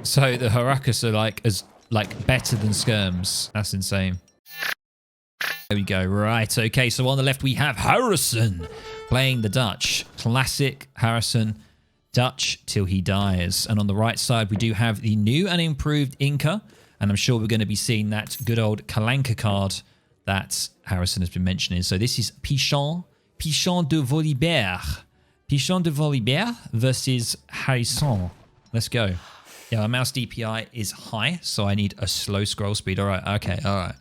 So the Harakas are like better than skirms. That's insane. There we go. Right. Okay. So on the left we have Harrison playing the Dutch. Classic Harrison. Dutch till he dies. And on the right side we do have the new and improved Inca. And I'm sure we're going to be seeing that good old Kalanka card that Harrison has been mentioning. So this is Pichon de Volibert. Pichon de Volibert versus Harrison. Let's go. Yeah, my mouse DPI is high, so I need a slow scroll speed. All right. Okay. All right.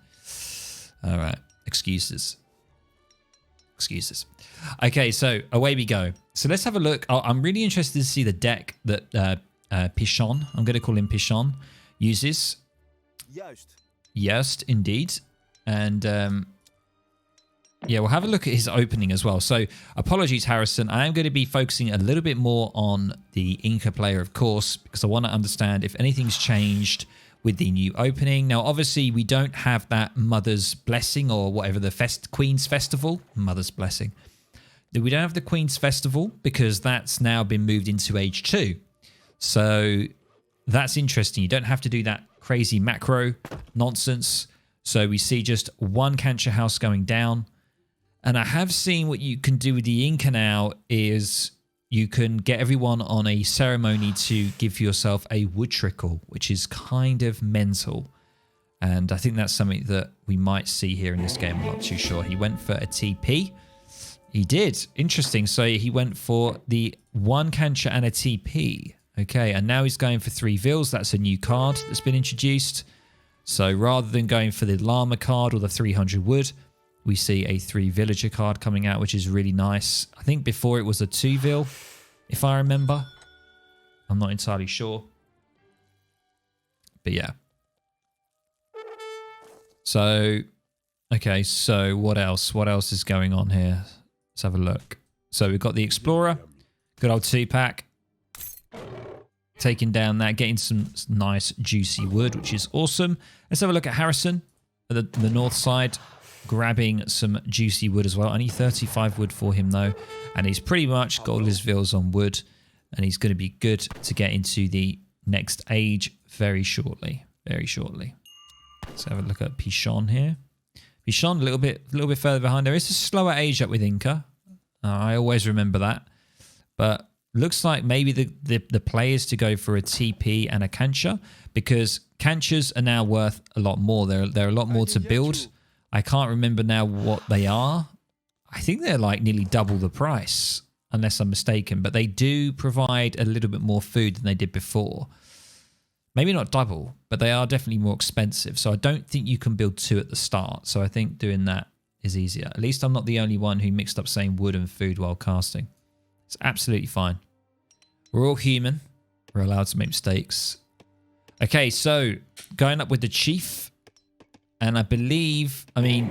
All right. Excuses. Okay, so away we go. So let's have a look. I'm really interested to see the deck that Pichon, I'm going to call him Pichon, uses. Juist, indeed. And yeah, we'll have a look at his opening as well. So apologies, Harrison. I am going to be focusing a little bit more on the Inca player, of course, because I want to understand if anything's changed with the new opening. Now, obviously, we don't have that Mother's Blessing or whatever, the Queen's Festival. Mother's Blessing. We don't have the Queen's Festival because that's now been moved into Age 2. So that's interesting. You don't have to do that crazy macro nonsense. So we see just one Cancer House going down. And I have seen what you can do with the Inca now is you can get everyone on a ceremony to give yourself a wood trickle, which is kind of mental. And I think that's something that we might see here in this game. I'm not too sure. He went for a TP. He did. Interesting. So he went for the one Cancer and a TP. Okay, and now he's going for 3 Vils. That's a new card that's been introduced. So rather than going for the Llama card or the 300 wood, we see a 3 Villager card coming out, which is really nice. I think before it was a 2 Vil, if I remember. I'm not entirely sure. But yeah. So, okay, so what else? What else is going on here? Let's have a look. So we've got the Explorer. Good old 2-pack. Taking down that, getting some nice juicy wood, which is awesome. Let's have a look at Harrison at the north side, grabbing some juicy wood as well. I need 35 wood for him though, and he's pretty much got all his Vils on wood, and he's going to be good to get into the next age very shortly. Very shortly. Let's have a look at Pichon here. Pichon a little bit further behind. There is a slower age up with Inca. I always remember that, but looks like maybe the play is to go for a TP and a Cancer, because Cancers are now worth a lot more. They're a lot more to build. I can't remember now what they are. I think they're like nearly double the price, unless I'm mistaken. But they do provide a little bit more food than they did before. Maybe not double, but they are definitely more expensive. So I don't think you can build 2 at the start. So I think doing that is easier. At least I'm not the only one who mixed up saying wood and food while casting. It's absolutely fine. We're all human. We're allowed to make mistakes. Okay, so going up with the Chief. And I believe, I mean,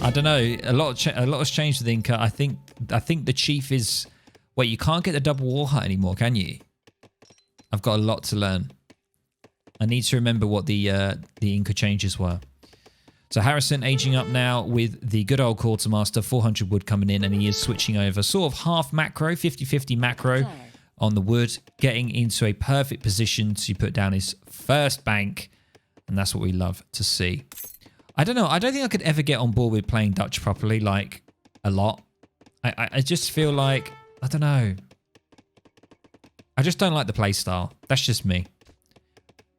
I don't know. A lot has changed with Inca. I think the Chief is... Wait, you can't get the double war hut anymore, can you? I've got a lot to learn. I need to remember what the Inca changes were. So Harrison aging up now with the good old Quartermaster, 400 wood coming in, and he is switching over sort of half macro, 50-50 macro on the wood, getting into a perfect position to put down his first bank, and that's what we love to see. I don't know. I don't think I could ever get on board with playing Dutch properly, like, a lot. I just feel like, I don't know. I just don't like the play style. That's just me.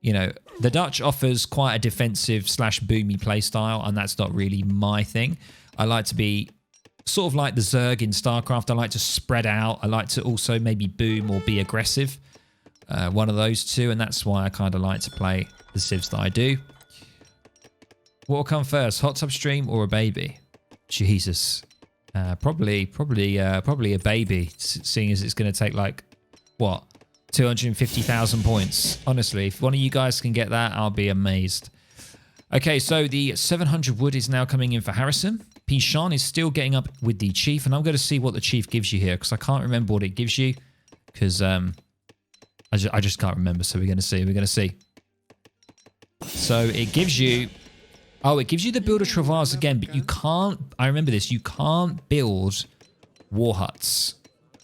You know, the Dutch offers quite a defensive / boomy play style, and that's not really my thing. I like to be sort of like the Zerg in StarCraft. I like to spread out. I like to also maybe boom or be aggressive. One of those two, and that's why I kind of like to play the civs that I do. What will come first, hot tub stream or a baby? Jesus, probably a baby, seeing as it's going to take like what 250,000 points. Honestly, if one of you guys can get that, I'll be amazed. Okay, so the 700 wood is now coming in for Harrison. Pichon is still getting up with the Chief, and I'm going to see what the Chief gives you here because I can't remember what it gives you because I just can't remember. So we're going to see. We're going to see. So it gives you. Oh, it gives you the Builder Travails again, but you can't, I remember this, you can't build war huts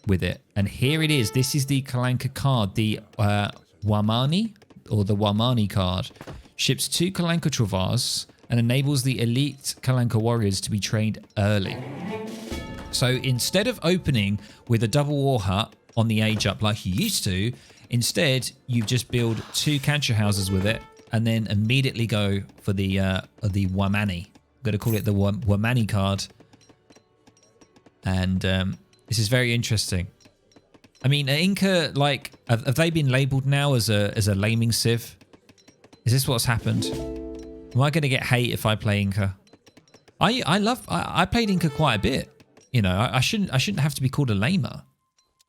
with it. And here it is. This is the Kalanka card, the Wamani. or the Wamani card, ships 2 Kalanka Travars and enables the elite Kalanka warriors to be trained early. So instead of opening with a double war hut on the age up like you used to, instead you just build 2 cancer houses with it and then immediately go for the Wamani. I'm going to call it the Wamani card. And this is very interesting. I mean, Inca, like, have they been labelled now as a laming civ? Is this what's happened? Am I going to get hate if I play Inca? I played Inca quite a bit. You know, I shouldn't have to be called a lamer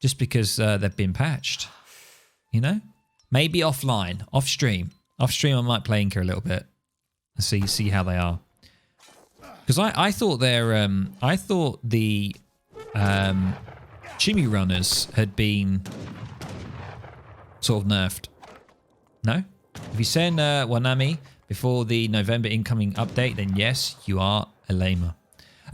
just because they've been patched. You know, maybe offline, off stream, I might play Inca a little bit and see how they are. Because I thought the Chimmy runners had been sort of nerfed. No? If you send Wanami before the November incoming update, then yes, you are a lamer.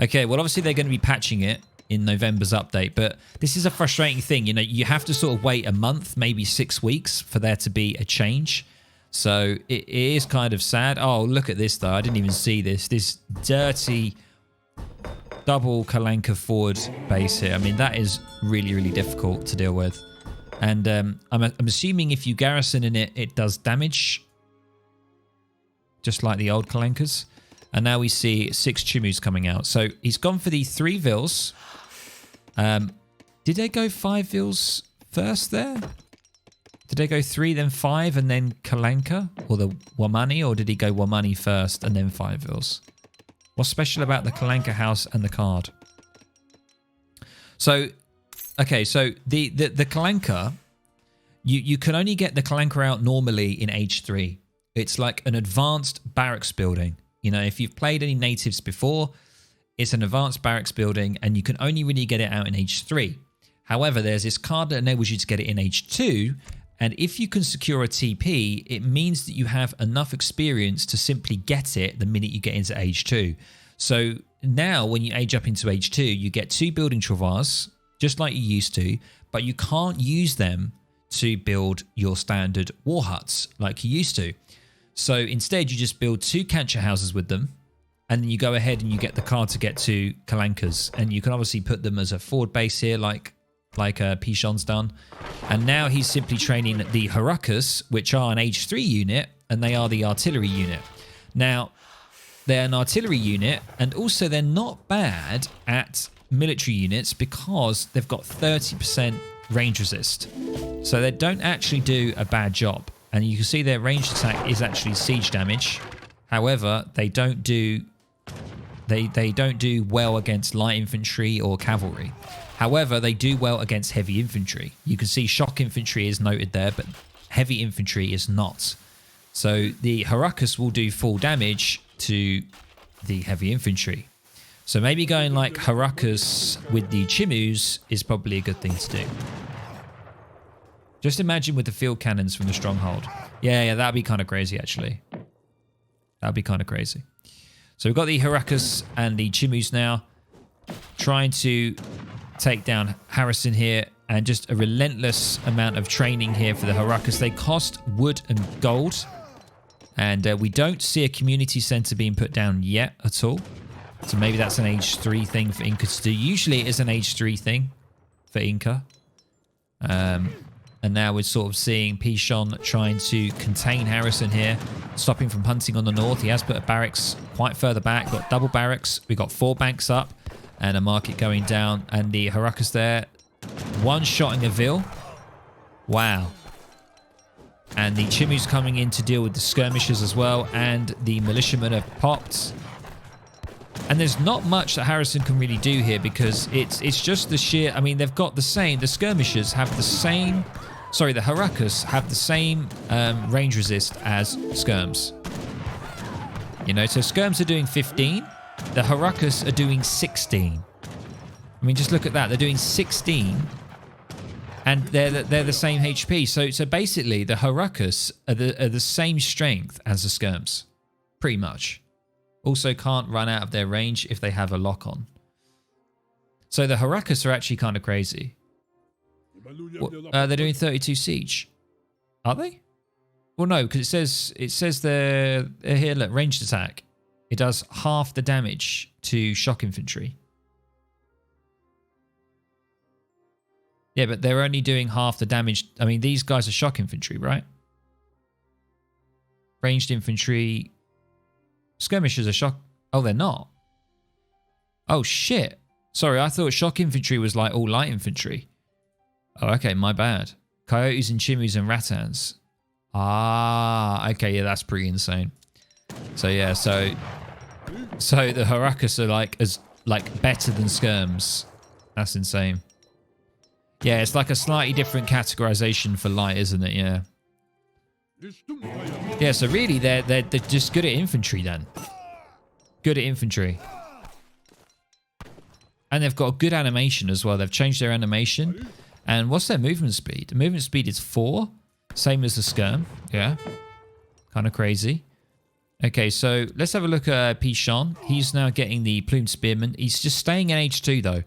Okay, well, obviously they're going to be patching it in November's update, but this is a frustrating thing. You know, you have to sort of wait a month, maybe 6 weeks for there to be a change. So it is kind of sad. Oh, look at this, though. I didn't even see this. This dirty double Kalanka forward base here. I mean, that is really, really difficult to deal with. And I'm assuming if you garrison in it, it does damage, just like the old Kalankas. And now we see 6 Chimus coming out. So he's gone for the 3 Vils. Did they go 5 Vils first there? Did they go 3, then 5, and then Kalanka? Or the Wamani? Or did he go Wamani first and then 5 Vils? What's special about the Kalanka house and the card? So, okay, so the Kalanka, you can only get the Kalanka out normally in Age 3. It's like an advanced barracks building. You know, if you've played any natives before, it's an advanced barracks building and you can only really get it out in Age 3. However, there's this card that enables you to get it in Age 2, and if you can secure a TP, it means that you have enough experience to simply get it the minute you get into Age 2. So now when you age up into Age 2, you get 2 building travars, just like you used to, but you can't use them to build your standard war huts like you used to. So instead, you just build 2 cancer houses with them, and then you go ahead and you get the card to get to Kalankas, and you can obviously put them as a forward base here, like Pichon's done. And now he's simply training the Harakas, which are an Age 3 unit, and they are the artillery unit. Now, they're an artillery unit, and also they're not bad at military units because they've got 30% range resist. So they don't actually do a bad job. And you can see their ranged attack is actually siege damage. However, they don't do well against light infantry or cavalry. However, they do well against heavy infantry. You can see shock infantry is noted there, but heavy infantry is not. So the Harakas will do full damage to the heavy infantry. So maybe going like Harakas with the Chimus is probably a good thing to do. Just imagine with the field cannons from the stronghold. Yeah, that'd be kind of crazy, actually. That'd be kind of crazy. So we've got the Harakas and the Chimus now, trying to take down Harrison here, and just a relentless amount of training here for the Harakas. They cost wood and gold, and we don't see a community center being put down yet at all. So maybe that's an Age 3 thing for Inca to do. Usually it is an Age 3 thing for Inca. And now we're sort of seeing Pichon trying to contain Harrison here, stop him from hunting on the north. He has put a barracks quite further back, got double barracks. We've got 4 banks up and a market going down. And the Harakas there, one-shotting a Vil. Wow. And the Chimu's coming in to deal with the skirmishers as well. And the militiamen have popped. And there's not much that Harrison can really do here because it's just the sheer... I mean, they've got the same... The skirmishers have the same... Sorry, the Harakas have the same range resist as skirms. You know, so skirms are doing 15. The Harakas are doing 16. I mean, just look at that. They're doing 16. And they're the same HP. So basically, the Harakas are the same strength as the skirms. Pretty much. Also can't run out of their range if they have a lock on. So the Harakas are actually kind of crazy. They're doing 32 siege. Are they? Well, no, because it says there here. Look, ranged attack. It does half the damage to shock infantry. Yeah, but they're only doing half the damage. I mean, these guys are shock infantry, right? Ranged infantry. Skirmishers are shock. Oh, they're not. Oh, shit. Sorry, I thought shock infantry was like all light infantry. Oh, okay, my bad. Coyotes and chimus and rattans. Ah, okay, yeah, that's pretty insane. So yeah, so the Harakas are like better than skirms. That's insane. Yeah, it's like a slightly different categorization for light, isn't it? Yeah. Yeah, so really they're just good at infantry then. Good at infantry. And they've got a good animation as well. They've changed their animation. And what's their movement speed? The movement speed is 4. Same as the skirm. Yeah. Kind of crazy. Okay, so let's have a look at Pichon. He's now getting the plumed spearman. He's just staying in H2 though.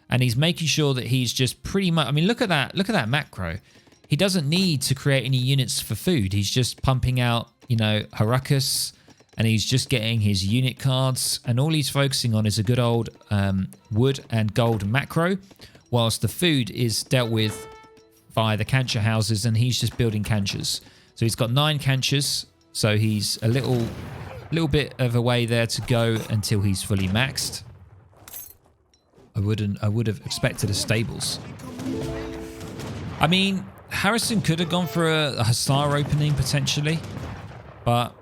And he's making sure that he's just pretty much... I mean, look at that macro. He doesn't need to create any units for food. He's just pumping out, you know, Harakas, and he's just getting his unit cards, and all he's focusing on is a good old wood and gold macro, whilst the food is dealt with via the cancher houses, and he's just building canchers. So he's got 9 canchers, so he's a little bit of a way there to go until he's fully maxed. I would have expected a stables. I mean, Harrison could have gone for a Hussar opening potentially, but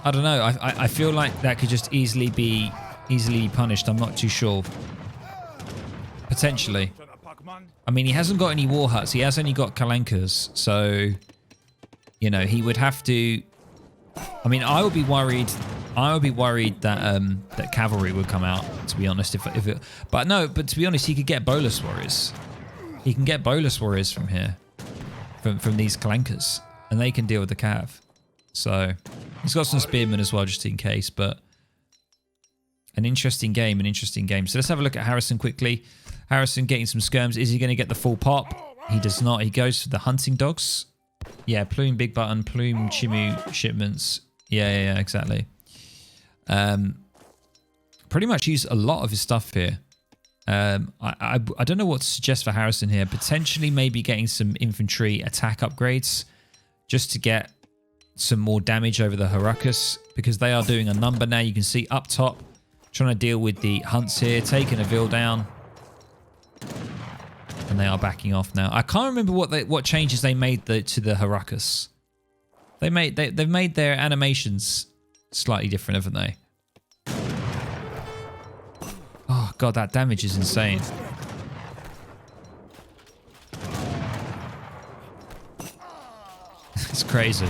I don't know. I feel like that could just easily be punished. I'm not too sure. Potentially. I mean, he hasn't got any war huts. He has only got Kalankas, so you know he would have to. I mean, I would be worried. that that cavalry would come out. To be honest, if it, but to be honest, he could get bolus warriors. He can get bolus warriors from here, from these Kalankas, and they can deal with the cav. So he's got some spearmen as well, just in case. But an interesting game. So let's have a look at Harrison quickly. Harrison getting some skirms. Is he going to get the full pop? He does not. He goes for the hunting dogs. Yeah, plume big button, plume chimu shipments. Yeah, exactly. Pretty much use a lot of his stuff here. I don't know what to suggest for Harrison here. Potentially maybe getting some infantry attack upgrades just to get some more damage over the Harakas, because they are doing a number now. You can see up top trying to deal with the hunts here, taking a Ville down, and they are backing off now. I can't remember what changes they made to the Harakas. They've made their animations slightly different, haven't they? Oh god, that damage is insane. It's crazy.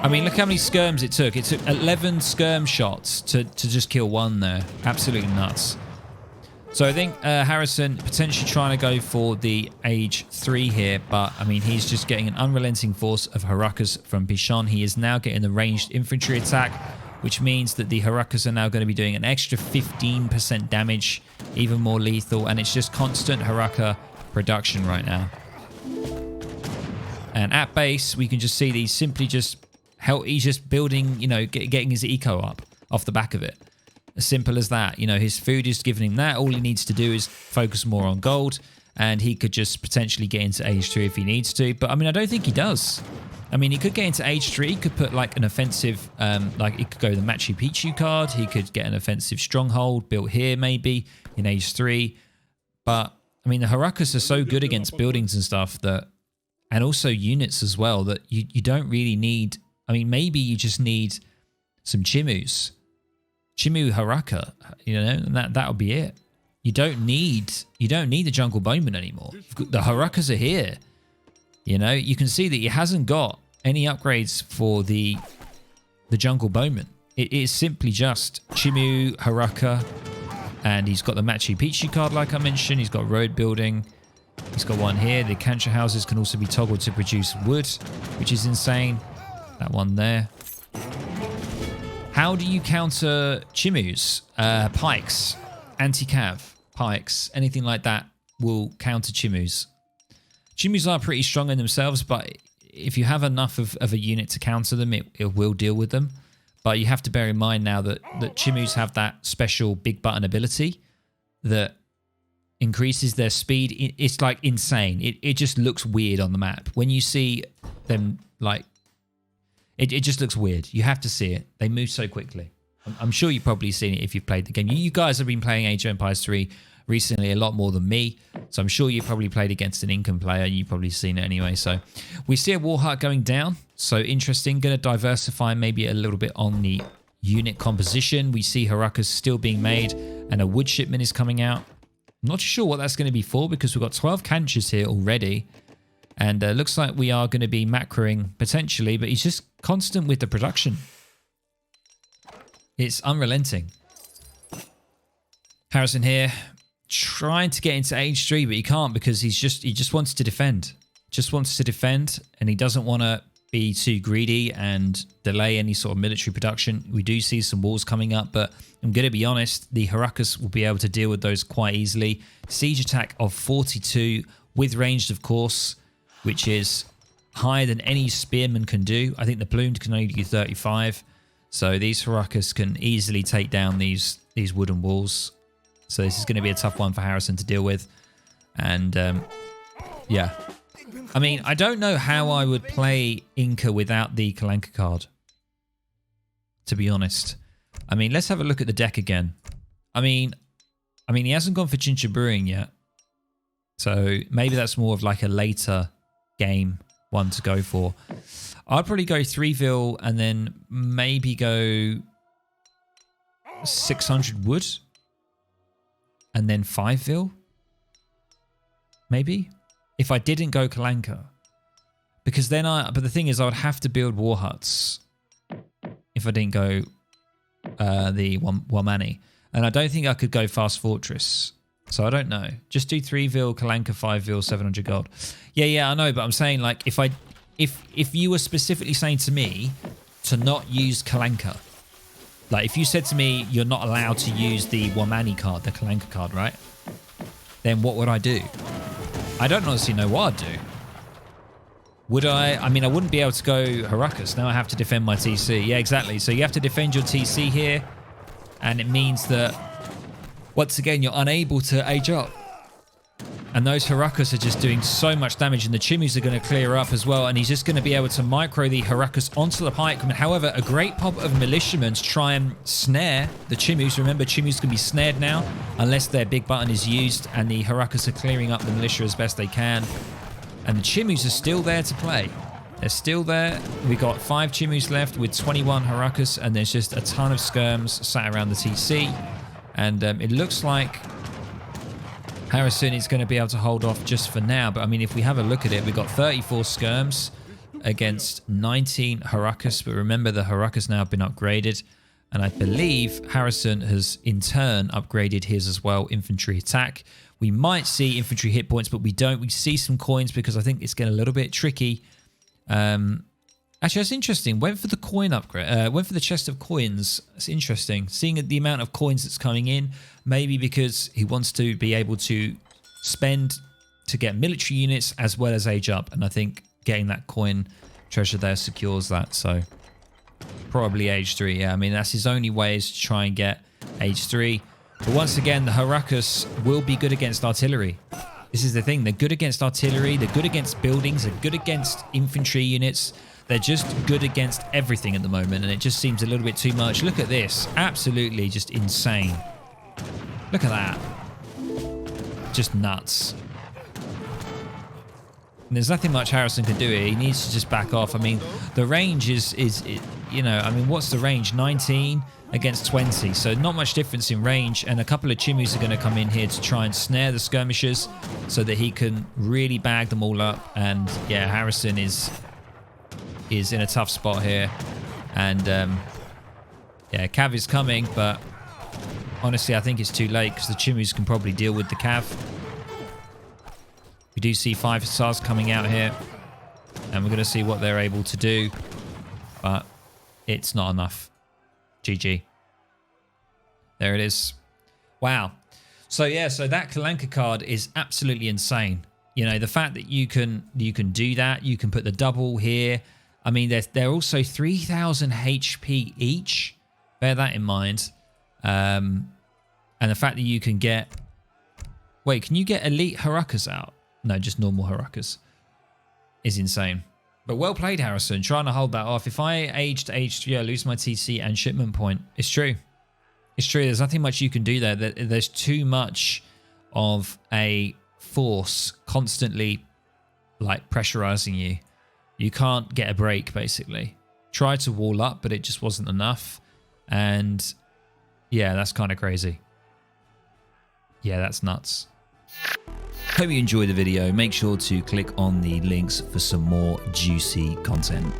I mean, look how many skirms it took. It took 11 skirm shots to just kill one there. Absolutely nuts. So I think Harrison potentially trying to go for the age 3 here, but I mean, he's just getting an unrelenting force of Harakas from Pichon. He is now getting the ranged infantry attack, which means that the Harakas are now going to be doing an extra 15% damage, even more lethal, and it's just constant Haraka production right now. And at base, we can just see that he's simply just he's just building, you know, getting his eco up off the back of it. As simple as that. You know, his food is giving him that. All he needs to do is focus more on gold, and he could just potentially get into age 3 if he needs to. But I mean, I don't think he does. I mean, he could get into age 3. He could put like an offensive, like he could go the Machu Picchu card. He could get an offensive stronghold built here maybe in age 3. But I mean, the Harakas are so good against buildings and stuff that, and also units as well, that you don't really need. I mean, maybe you just need some Chimus. Chimu Haraka, you know, and that'll be it. You don't need the jungle bowman anymore. The Harakas are here. You know, you can see that he hasn't got any upgrades for the jungle bowman. It is simply just Chimu Haraka, and he's got the Machu Picchu card, like I mentioned. He's got road building. He's got one here. The cancher houses can also be toggled to produce wood, which is insane. That one there. How do you counter Chimus? Pikes, anti-cav, pikes, anything like that will counter Chimus. Chimus are pretty strong in themselves, but if you have enough of a unit to counter them, it will deal with them. But you have to bear in mind now that Chimus have that special big button ability that increases their speed. It's like insane. It just looks weird on the map. When you see them, like, it just looks weird. You have to see it. They move so quickly. I'm sure you've probably seen it if you've played the game. You guys have been playing Age of Empires 3 recently a lot more than me. So I'm sure you probably played against an Incan player. You've probably seen it anyway. So we see a War Hut going down. So interesting. Going to diversify maybe a little bit on the unit composition. We see Harakas still being made and a wood shipment is coming out. I'm not sure what that's going to be for because we've got 12 canchers here already. And looks like we are going to be macroing potentially, but he's just constant with the production. It's unrelenting. Harrison here trying to get into age 3, but he can't because he just wants to defend. Just wants to defend, and he doesn't want to be too greedy and delay any sort of military production. We do see some walls coming up, but I'm going to be honest, the Harakas will be able to deal with those quite easily. Siege attack of 42 with ranged, of course, which is higher than any spearman can do. I think the plumed can only do 35. So these Harakas can easily take down these wooden walls. So this is going to be a tough one for Harrison to deal with. And yeah. I mean, I don't know how I would play Inca without the Kalanka card, to be honest. I mean, let's have a look at the deck again. I mean, he hasn't gone for Ginger Brewing yet. So maybe that's more of like a later game one to go for. I'd probably go 3-vil and then maybe go 600 wood and then 5-vil. Maybe. If I didn't go Kalanka. Because then but the thing is I would have to build war huts if I didn't go the Wamani. And I don't think I could go Fast Fortress. So I don't know. Just do 3-vil, Kalanka 5-vil, 700 gold. Yeah, I know, but I'm saying like if you were specifically saying to me to not use Kalanka, like if you said to me you're not allowed to use the Wamani card, the Kalanka card, right? Then what would I do? I don't honestly know what I'd do. Would I? I mean, I wouldn't be able to go Harakas. Now I have to defend my TC. Yeah, exactly. So you have to defend your TC here. And it means that, once again, you're unable to age up. And those Harakas are just doing so much damage. And the Chimus are going to clear up as well. And he's just going to be able to micro the Harakas onto the pikemen. However, a great pop of militiamen to try and snare the Chimus. Remember, Chimus can be snared now unless their big button is used. And the Harakas are clearing up the militia as best they can. And the Chimus are still there to play. They're still there. We got 5 Chimus left with 21 Harakas. And there's just a ton of skirms sat around the TC. And it looks like Harrison is going to be able to hold off just for now. But I mean, if we have a look at it, we've got 34 skirms against 19 Harakas. But remember, the Harakas now have been upgraded. And I believe Harrison has in turn upgraded his as well, infantry attack. We might see infantry hit points, but we don't. We see some coins because I think it's getting a little bit tricky. Actually, that's interesting. Went for the coin upgrade. Went for the chest of coins. That's interesting. Seeing the amount of coins that's coming in. Maybe because he wants to be able to spend to get military units as well as age up. And I think getting that coin treasure there secures that. So probably age 3. Yeah, I mean, that's his only way is to try and get age 3. But once again, the Harakas will be good against artillery. This is the thing. They're good against artillery. They're good against buildings. They're good against infantry units. They're just good against everything at the moment. And it just seems a little bit too much. Look at this. Absolutely just insane. Look at that. Just nuts. And there's nothing much Harrison can do here. He needs to just back off. I mean, the range is you know, I mean, what's the range? 19 against 20. So not much difference in range. And a couple of Chimus are going to come in here to try and snare the skirmishers so that he can really bag them all up. And yeah, Harrison is in a tough spot here. And yeah, Cav is coming, but honestly, I think it's too late because the Chimus can probably deal with the Cav. We do see 5 stars coming out here, and we're going to see what they're able to do, but it's not enough. GG. There it is. Wow. So yeah, so that Kalanka card is absolutely insane. You know, the fact that you can do that, you can put the double here. I mean, they're also 3,000 HP each. Bear that in mind. And the fact that you can get... Wait, can you get elite Harakas out? No, just normal Harakas. Is insane. But well played, Harrison. Trying to hold that off. If I aged, yeah, lose my TC and shipment point. It's true. It's true. There's nothing much you can do there. There's too much of a force constantly like pressurizing you. You can't get a break, basically. Tried to wall up, but it just wasn't enough. And yeah, that's kind of crazy. Yeah, that's nuts. Hope you enjoyed the video. Make sure to click on the links for some more juicy content.